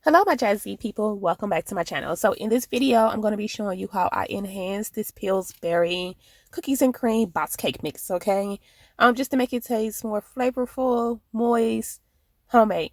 Hello my jazzy people, welcome back to my channel. So in this video I'm going to be showing you how I enhance this Pillsbury cookies and cream box cake mix, okay? Just to make it taste more flavorful, moist, homemade.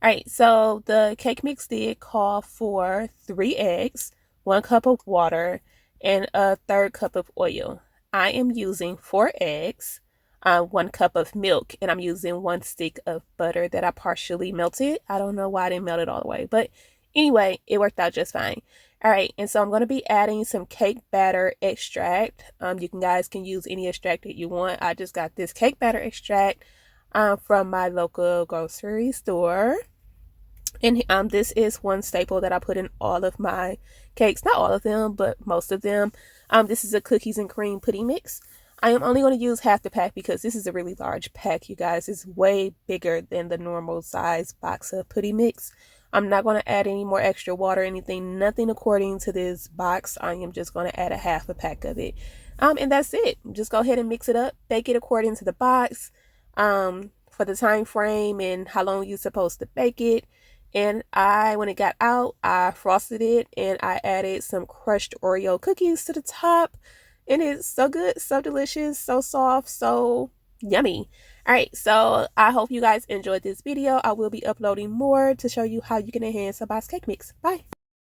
Alright, so the cake mix did call for 3 eggs, 1 cup of water, and a third cup of oil. I am using 4 eggs, 1 cup of milk, and I'm using 1 stick of butter that I partially melted. I don't know why I didn't melt it all the way, but anyway, it worked out just fine. All right, and so I'm going to be adding some cake batter extract. You guys can use any extract that you want. I just got this cake batter extract from my local grocery store. And this is one staple that I put in all of my cakes. Not all of them, but most of them. This is a cookies and cream pudding mix. I am only going to use half the pack because this is a really large pack, you guys. It's way bigger than the normal size box of pudding mix. I'm not going to add any more extra water or anything. Nothing according to this box. I am just going to add a half a pack of it. And that's it. Just go ahead and mix it up. Bake it according to the box. For the time frame and how long you're supposed to bake it. And when it got out, I frosted it and I added some crushed Oreo cookies to the top. And it's so good, so delicious, so soft, so yummy. All right, so I hope you guys enjoyed this video. I will be uploading more to show you how you can enhance a box cake mix. Bye.